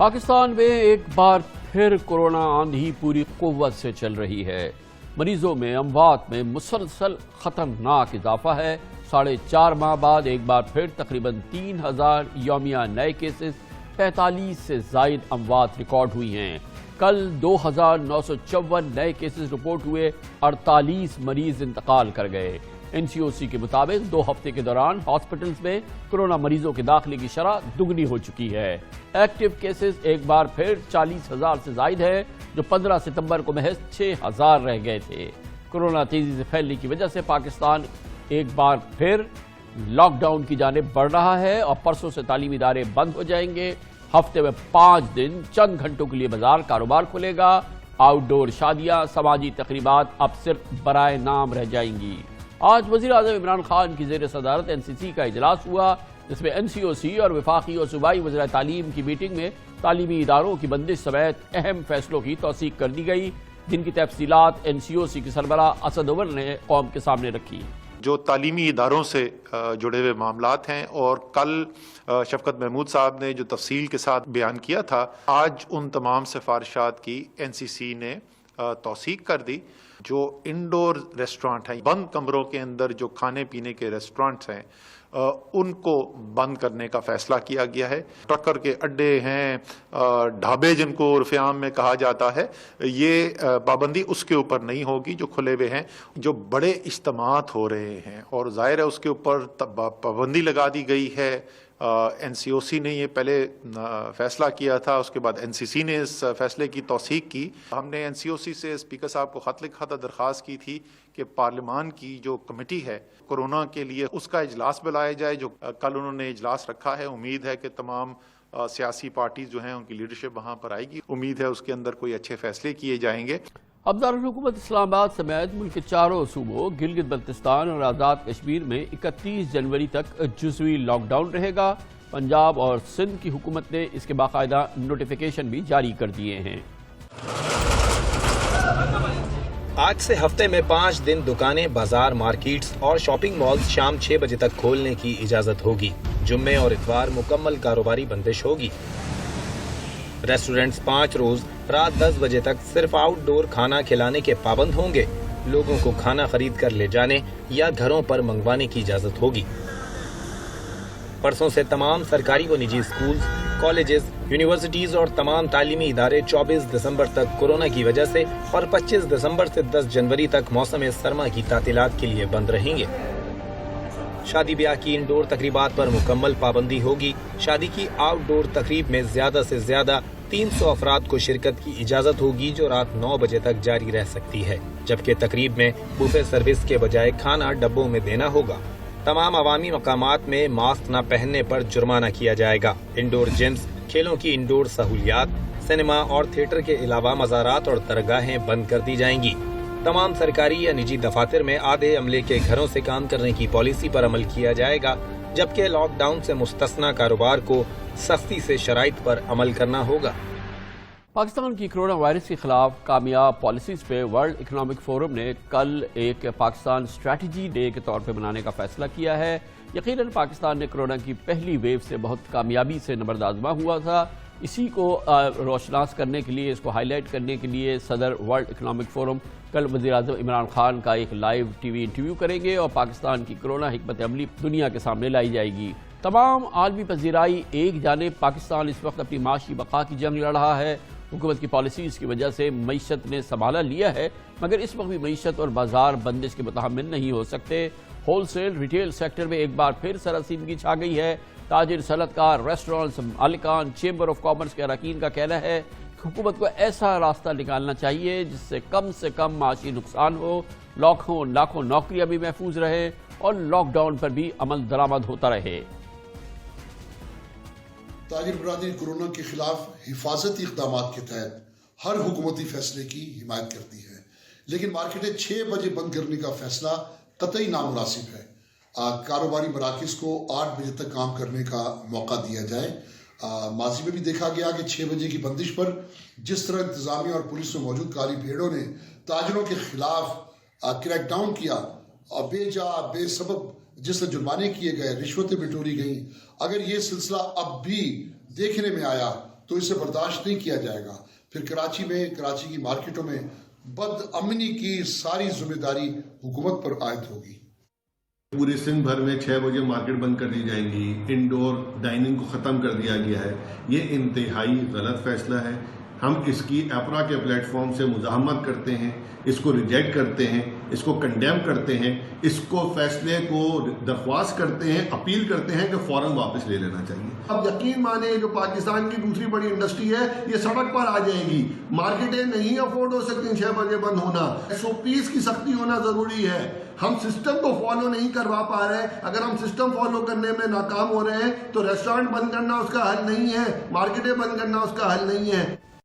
पाकिस्तान में एक बार फिर कोरोना आंधी पूरी कुव्वत से चल रही है। मरीजों में अमवात में मुसलसल खतरनाक इजाफा है। 4.5 माह बाद एक बार फिर तकरीबन 3000 यौमिया नए केसेस, 45 से जायद अमवात रिकॉर्ड हुई हैं। कल 2954 नए केसेस रिपोर्ट हुए, 48 मरीज इंतकाल कर गए। NCOC के मुताबिक 2 हफ्ते के दौरान हॉस्पिटल्स में कोरोना मरीजों के दाखिले की शरह दुगनी हो चुकी है। एक्टिव केसेस एक बार फिर 40,000 से जायद है, जो 15 सितंबर को महज 6,000 रह गए थे। कोरोना तेजी से फैलने की वजह से पाकिस्तान एक बार फिर लॉकडाउन की जानिब बढ़ रहा है और परसों से तालीमी इदारे बंद हो जाएंगे। हफ्ते में 5 दिन चंद घंटों के लिए बाजार कारोबार खुलेगा। आउटडोर शादियां, समाजी तकरीबात अब सिर्फ बराए नाम रह जाएंगी। आज वज़ीर आज़म इमरान खान की ज़ेर सदारत NCC का इजलास हुआ, जिसमें NCOC और वफाकी और सूबाई वज़ीर तालीम की मीटिंग में तालीमी इदारों की बंदिश समेत अहम फैसलों की तौसीक कर दी गई, जिनकी तफसीलात NCOC के सरबराह असद उमर ने कौम के सामने रखी। जो तालीमी इदारों से जुड़े हुए मामलात हैं, और कल शफकत महमूद साहब ने जो तफसील के साथ बयान किया था, आज उन तमाम सिफारिशात की NCC ने तौसीक कर दी। जो इंडोर रेस्टोरेंट हैं, बंद कमरों के अंदर जो खाने पीने के रेस्टोरेंट्स हैं, उनको बंद करने का फैसला किया गया है। ट्रकर के अड्डे हैं, ढाबे जिनको उर्फ़ आम में कहा जाता है, ये पाबंदी उसके ऊपर नहीं होगी जो खुले हुए हैं। जो बड़े इज्तिमात हो रहे हैं और ज़ाहिर है उसके ऊपर पाबंदी लगा दी गई है। NCOC ने ये पहले फैसला किया था, उसके बाद NCC ने इस फैसले की तौसीक की। हमने NCOC से स्पीकर साहब को ख़त लिखा था, दरख्वास्त की थी कि पार्लिमान की जो कमेटी है कोरोना के लिए, उसका इजलास बुलाया जाए। जो कल उन्होंने इजलास रखा है, उम्मीद है कि तमाम सियासी पार्टीज जो हैं उनकी लीडरशिप वहाँ पर आएगी। उम्मीद है उसके अंदर कोई अच्छे फैसले किए जाएंगे। अब दारुल हुकूमत इस्लामाबाद समेत मुल्क के चारों सूबों गिलगित बल्तिस्तान और आज़ाद कश्मीर में 31 जनवरी तक जुज़वी लॉकडाउन रहेगा। पंजाब और सिंध की हुकूमत ने इसके बाकायदा नोटिफिकेशन भी जारी कर दिए हैं। आज से हफ्ते में 5 दिन दुकानें, बाजार, मार्केट्स और शॉपिंग मॉल्स शाम 6 बजे तक खोलने की इजाजत होगी। जुम्मे और इतवार मुकम्मल कारोबारी बंदिश होगी। रेस्टोरेंट्स 5 रोज रात 10 बजे तक सिर्फ आउटडोर खाना खिलाने के पाबंद होंगे। लोगों को खाना खरीद कर ले जाने या घरों पर मंगवाने की इजाजत होगी। परसों से तमाम सरकारी व निजी स्कूल्स, कॉलेजेस, यूनिवर्सिटीज और तमाम तालीमी इदारे 24 दिसंबर तक कोरोना की वजह से और 25 दिसंबर से 10 जनवरी तक मौसम सरमा की तातीलात के लिए बंद रहेंगे। शादी ब्याह की इंडोर तकरीबात पर मुकम्मल पाबंदी होगी। शादी की आउटडोर तकरीब में ज्यादा से ज्यादा 300 अफराद को शिरकत की इजाजत होगी, जो रात 9 बजे तक जारी रह सकती है। जबकि तकरीब में बुफे सर्विस के बजाय खाना डब्बों में देना होगा। तमाम अवामी मकामात में मास्क न पहनने पर जुर्माना किया जाएगा। इंडोर जिम्स, खेलों की इंडोर सहूलियात, सिनेमा और थिएटर के अलावा मज़ारात और दरगाहें बंद कर दी जाएंगी। तमाम सरकारी या निजी दफातर में आधे अमले के घरों से काम करने की पॉलिसी पर अमल किया जाएगा, जबकि लॉकडाउन से मुस्तस्ना कारोबार को सख्ती से शराइत पर अमल करना होगा। पाकिस्तान की कोरोना वायरस के खिलाफ कामयाब पॉलिसीज पे वर्ल्ड इकोनॉमिक फोरम ने कल एक पाकिस्तान स्ट्रैटेजी डे के तौर पे मनाने का फैसला किया है। यकीनन पाकिस्तान ने कोरोना की पहली वेव से बहुत कामयाबी से नंबरदाजमा हुआ था। इसी को रोशनास करने के लिए, इसको हाईलाइट करने के लिए सदर वर्ल्ड इकोनॉमिक फोरम कल वज़ीर आज़म इमरान खान का एक लाइव TV इंटरव्यू करेंगे और पाकिस्तान की कोरोना हिकमत अमली दुनिया के सामने लाई जाएगी। तमाम आलमी पजीराई एक जानिब पाकिस्तान इस वक्त अपनी माशी बका की जंग लड़ रहा है। हुकूमत की पॉलिसीज़ की वजह से मईशत ने संभाला लिया है, मगर इस वक्त भी मईशत और बाजार बंदिश के मुतहम्मिल नहीं हो सकते। होलसेल रिटेल सेक्टर में एक बार फिर सरासमगी छा गई है। ताजिर, सनअतकार, रेस्टोरेंट्स मालिकान, चेंबर ऑफ कॉमर्स के अरकान का कहना है कि हुकूमत को ऐसा रास्ता निकालना चाहिए जिससे कम माशी नुकसान हो, लाखों नौकरियां भी महफूज रहे और लॉकडाउन पर भी अमल दरामद होता रहे। ताजिर बरादरी कोरोना के खिलाफ हिफाजती इक़दाम के तहत हर हुकूमती फैसले की हिमायत करती है, लेकिन मार्केटें 6 बजे बंद करने का फैसला कतई नामुनासिब है। कारोबारी मराकज़ को 8 बजे तक काम करने का मौका दिया जाए। माजी में भी देखा गया कि 6 बजे की बंदिश पर जिस तरह इंतजामिया और पुलिस में मौजूद काली भेड़ों ने ताजिरों के खिलाफ क्रैकडाउन किया और बेजा बेसबब जिस तरह जुर्माने किए गए, रिश्वतें बिटोरी गई, अगर ये सिलसिला अब भी देखने में आया تو اسے برداشت نہیں کیا جائے گا. پھر کراچی کی مارکیٹوں میں بد امنی کی ساری ذمہ داری حکومت پر عائد ہوگی. پورے سندھ بھر میں 6 بجے مارکیٹ بند کر دی جائیں گی. انڈور ڈائننگ کو ختم کر دیا گیا ہے. یہ انتہائی غلط فیصلہ ہے. ہم اس کی ایپرا کے پلیٹ فارم سے مزاحمت کرتے ہیں, اس کو ریجیکٹ کرتے ہیں, اس کو کنڈیم کرتے ہیں, اس کو فیصلے کو درخواست کرتے ہیں, اپیل کرتے ہیں کہ فوراً واپس لے لینا چاہیے. اب یقین مانیں جو پاکستان کی دوسری بڑی انڈسٹری ہے یہ سڑک پر آ جائے گی. مارکیٹیں نہیں افورڈ ہو سکتی 6 بجے بند ہونا. SOPs کی سختی ہونا ضروری ہے. ہم سسٹم کو فالو نہیں کروا پا رہے. اگر ہم سسٹم فالو کرنے میں ناکام ہو رہے ہیں تو ریسٹورینٹ بند کرنا اس کا حل نہیں ہے, مارکیٹیں بند کرنا اس کا حل نہیں ہے.